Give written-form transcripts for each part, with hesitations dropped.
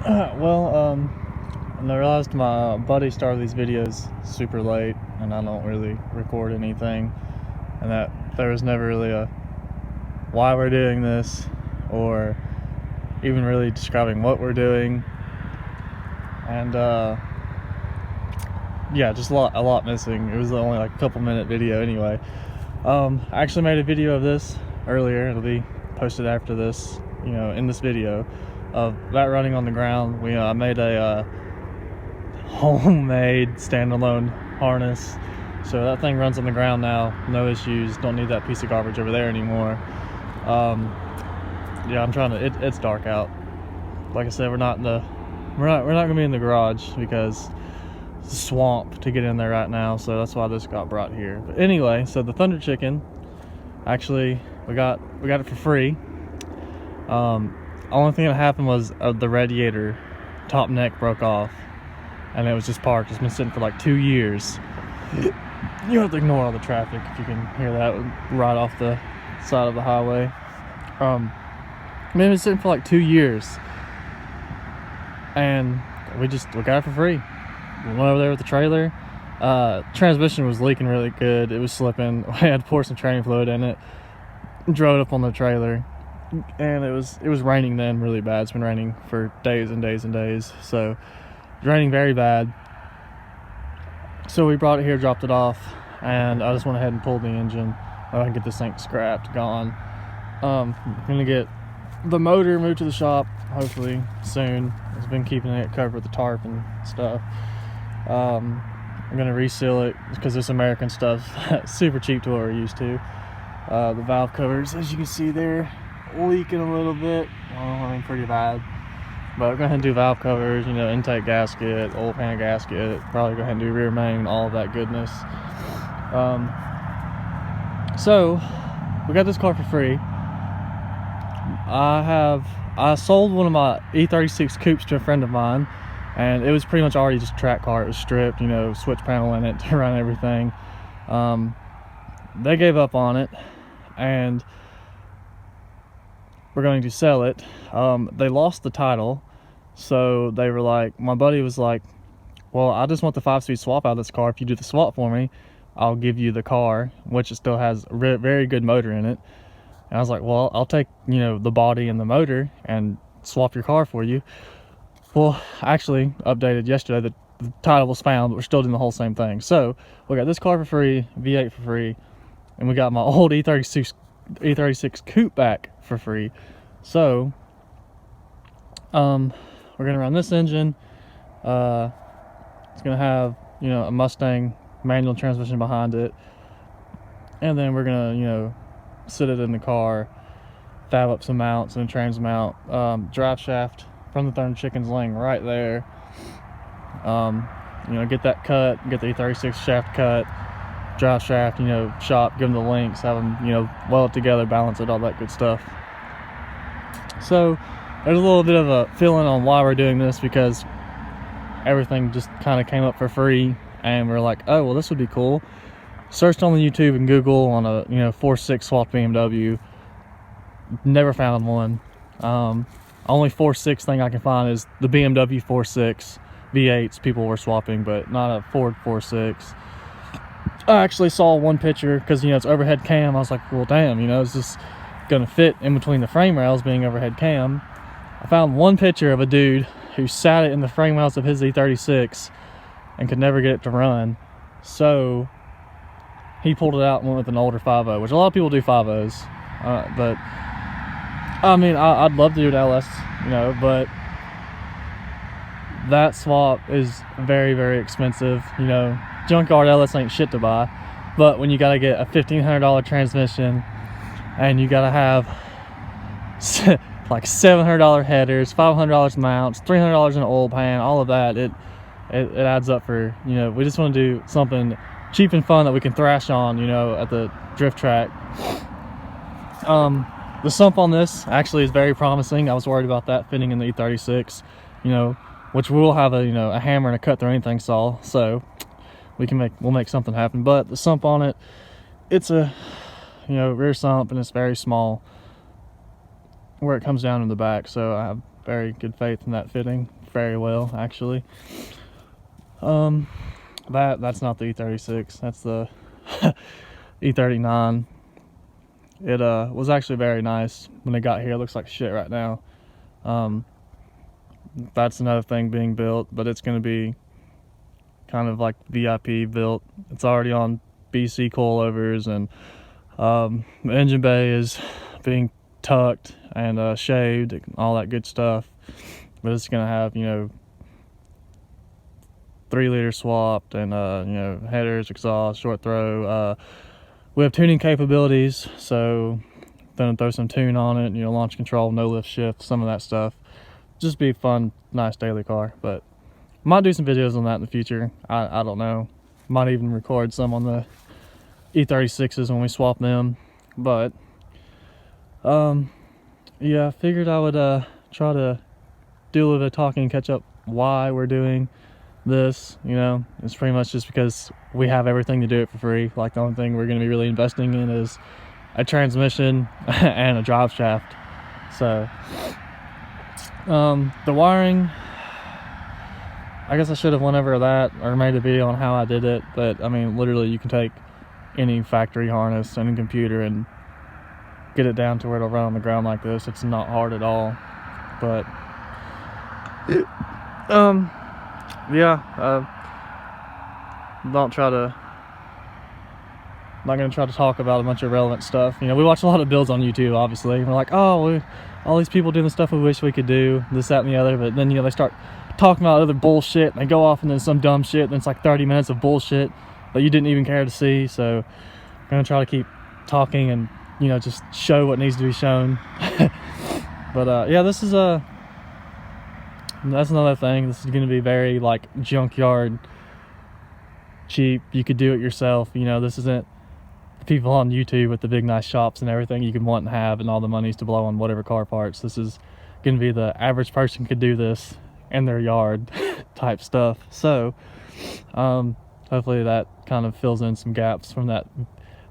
And I realized my buddy started these videos super late, and I don't really record anything, and that there was never really a why we're doing this, or even really describing what we're doing, and yeah, just a lot missing. It was only like a couple minute video anyway. I actually made a video of this earlier. It'll be posted after this, in this video of that running on the ground. I made a homemade standalone harness, so that thing runs on the ground now, no issues. Don't need that piece of garbage over there anymore. Yeah, I'm trying to. It's dark out. Like I said, we're not gonna be in the garage because it's a swamp to get in there right now. So that's why this got brought here. But anyway, so the Thunder Chicken, actually, we got it for free. Only thing that happened was the radiator top neck broke off, and it was just parked. It's been sitting for like 2 years. You have to ignore all the traffic if you can hear that right off the side of the highway. It's been sitting for like 2 years, and we got it for free. We went over there with the trailer. Transmission was leaking really good. It was slipping. I had to pour some training fluid in it. Drove it up on the trailer, and it was raining then really bad. It's been raining for days and days and days. So it's raining very bad. So we brought it here, dropped it off, and I just went ahead and pulled the engine. I can get this thing scrapped, gone. I'm gonna get the motor moved to the shop hopefully soon. I've been keeping it covered with the tarp and stuff. I'm gonna reseal it because this American stuff super cheap to what we're used to. The valve covers, as you can see, they're leaking a little bit. Pretty bad. But we're going to do valve covers, intake gasket, oil pan gasket, probably go ahead and do rear main, all of that goodness. So we got this car for free. I sold one of my E36 coupes to a friend of mine, and it was pretty much already just a track car. It was stripped, switch panel in it to run everything. They gave up on it, and we're going to sell it. They lost the title, so they were like, my buddy was like, well, I just want the 5-speed swap out of this car. If you do the swap for me, I'll give you the car, which it still has a very good motor in it. And I was like, well, I'll take, the body and the motor and swap your car for you. Well, actually, updated yesterday, the title was found, but we're still doing the whole same thing. So we got this car for free, V8 for free, and we got my old E36 coupe back for free. So we're gonna run this engine. It's gonna have a Mustang manual transmission behind it, and then we're gonna sit it in the car, fab up some mounts and a trans mount. Drive shaft from the Thunder Chicken's laying right there. Get that cut, get the E36 shaft cut, drive shaft, shop, give them the links, have them, weld it together, balance it, all that good stuff. So there's a little bit of a feeling on why we're doing this, because everything just kind of came up for free, and we're like, oh, well, this would be cool. Searched on the YouTube and Google on a 4.6 swapped BMW. Never found one. Only 4.6 thing I can find is the BMW 4.6 V8s people were swapping, but not a Ford 4.6. I actually saw one picture because it's overhead cam. I was like, well, damn, is this gonna fit in between the frame rails being overhead cam? I found one picture of a dude who sat it in the frame rails of his E36 and could never get it to run. So he pulled it out and went with an older 5.0, which a lot of people do 5.0s. But I mean, I'd love to do an LS, but that swap is very expensive. Junkyard LS ain't shit to buy, but when you gotta get a $1,500 transmission, and you gotta have like $700 headers, $500 mounts, $300 in an oil pan, all of that, it adds up for, we just want to do something cheap and fun that we can thrash on, at the drift track. The sump on this actually is very promising. I was worried about that fitting in the E36, which we'll have a hammer and a cut through anything saw, so we'll make something happen. But the sump on it, it's a rear sump, and it's very small where it comes down in the back, so I have very good faith in that fitting very well, actually. That's not the E36, that's the E39. It was actually very nice when it got here. It looks like shit right now. That's another thing being built, but it's going to be kind of like VIP built. It's already on BC coilovers, and the engine bay is being tucked and shaved, all that good stuff. But it's going to have, you know, 3-liter swapped, and you know, headers, exhaust, short throw. We have tuning capabilities, so then throw some tune on it, you know, launch control, no lift shift, some of that stuff. Just be a fun, nice daily car. But might do some videos on that in the future. I don't know. Might even record some on the E36s when we swap them. But yeah, I figured I would try to do a little bit of talking and catch up why we're doing this. You know, it's pretty much just because we have everything to do it for free. Like, the only thing we're going to be really investing in is a transmission and a drive shaft. So the wiring, I guess I should have went over that or made a video on how I did it, but I mean, literally you can take any factory harness, any computer, and get it down to where it'll run on the ground like this. It's not hard at all. But yeah, not gonna try to talk about a bunch of relevant stuff. You know, we watch a lot of builds on YouTube, obviously. We're like, oh, all these people doing the stuff we wish we could do, this, that, and the other. But then, you know, they start talking about other bullshit, and they go off into some dumb shit, and it's like 30 minutes of bullshit that you didn't even care to see. So I'm gonna try to keep talking and, you know, just show what needs to be shown. But yeah, this is that's another thing. This is gonna be very like junkyard cheap. You could do it yourself. You know, this isn't people on YouTube with the big nice shops and everything you can want and have, and all the money's to blow on whatever car parts. This is gonna be the average person could do this in their yard type stuff. So hopefully that kind of fills in some gaps from that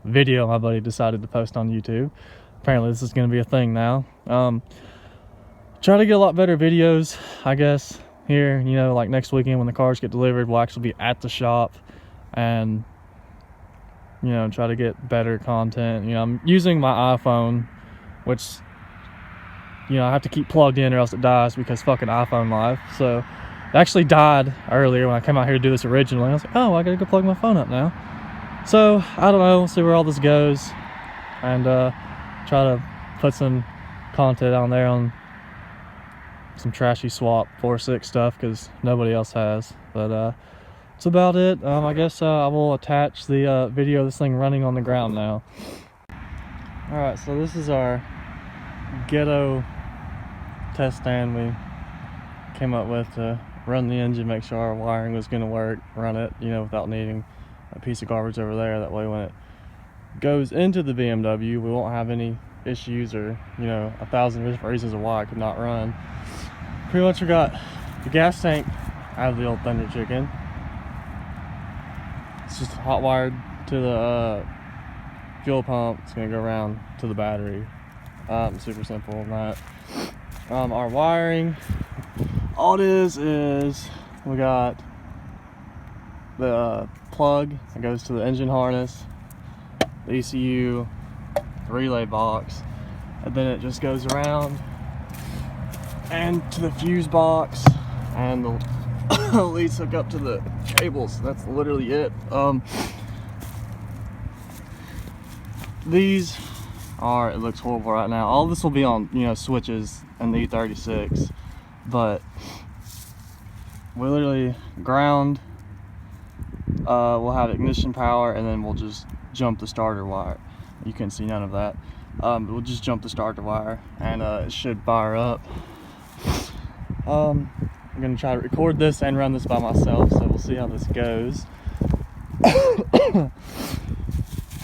video my buddy decided to post on YouTube. Apparently this is going to be a thing now. Try to get a lot better videos, I guess, here. You know, like next weekend when the cars get delivered, we'll actually be at the shop and, you know, try to get better content. You know, I'm using my iPhone, which, you know, I have to keep plugged in or else it dies because fucking iPhone Live. So it actually died earlier when I came out here to do this originally. I was like, oh, I gotta go plug my phone up now. So I don't know, we'll see where all this goes, and try to put some content on there on some trashy swap 4.6 stuff because nobody else has. But that's about it. I guess I will attach the video of this thing running on the ground now. Alright, so this is our ghetto test stand we came up with to run the engine, make sure our wiring was going to work, run it, you know, without needing a piece of garbage over there. That way when it goes into the BMW, we won't have any issues or, you know, 1,000 different reasons of why it could not run. Pretty much we got the gas tank out of the old Thunder Chicken. It's just hot wired to the fuel pump. It's gonna go around to the battery. Super simple on that. Our wiring, all it is we got the plug that goes to the engine harness, the ECU, the relay box, and then it just goes around and to the fuse box, and the leads hook up to the cables. That's literally it. These are, it looks horrible right now. All this will be on, you know, switches and the E36, but we literally ground. We'll have ignition power, and then we'll just jump the starter wire. You can see none of that. We'll just jump the starter wire, and it should fire up. I'm gonna try to record this and run this by myself, so we'll see how this goes.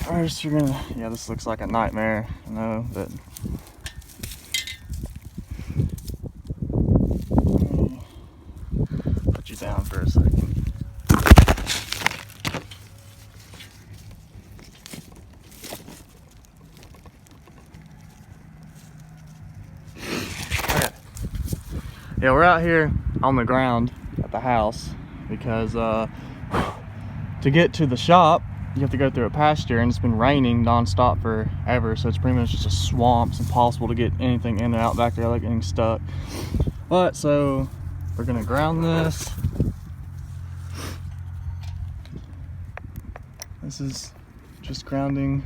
First, you're gonna, yeah, this looks like a nightmare, you know, but put you down for a second. Yeah, we're out here on the ground at the house because to get to the shop you have to go through a pasture, and it's been raining non-stop forever, so it's pretty much just a swamp. It's impossible to get anything in and out back there, like getting stuck. But so we're gonna ground this. This is just grounding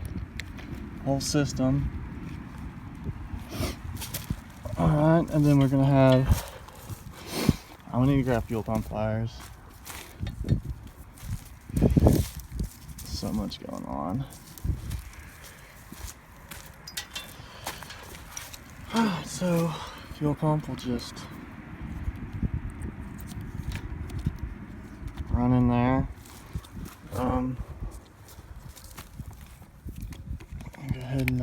the whole system. All right, and then we're gonna have, I'm gonna need to grab fuel pump wires. So much going on. So fuel pump will just run in there. Go ahead and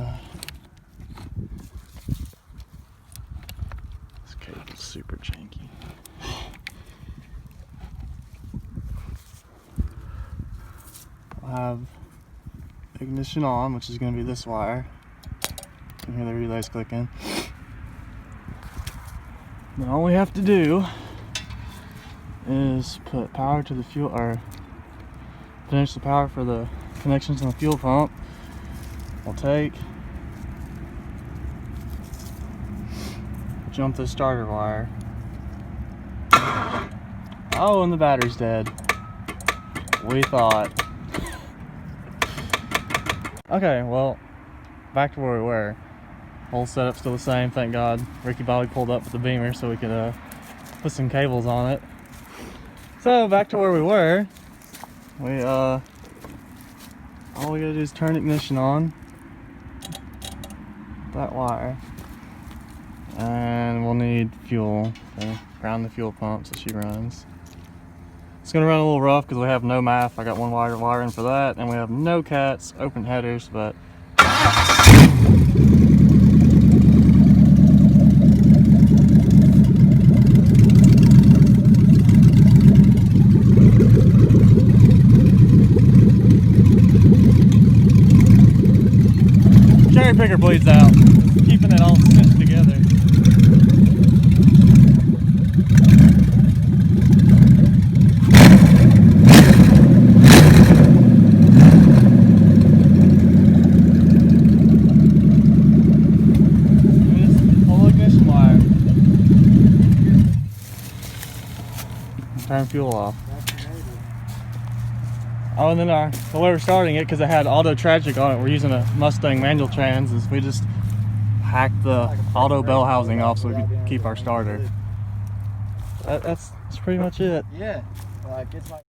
this cable's super janky. I'll have ignition on, which is going to be this wire. You can hear the relays clicking. Then all we have to do is put power to the fuel, or finish the power for the connections on the fuel pump. We'll jump the starter wire. Oh, and the battery's dead. We thought. Okay, well, back to where we were. Whole setup's still the same, thank God. Ricky Bobby pulled up with the Beamer so we could put some cables on it. So back to where we were. We all we gotta do is turn ignition on. That wire. And we'll need fuel to ground the fuel pump so she runs. It's gonna run a little rough because we have no MAF. I got one wire in for that, and we have no cats, open headers, but cherry picker bleeds out, keeping it all stitched together. Turn fuel off. Oh, and then the way we're starting it, because it had auto tragic on it, we're using a Mustang manual trans, is we just hacked the auto bell housing off so we could keep our starter. That's pretty much it. Yeah, like it's like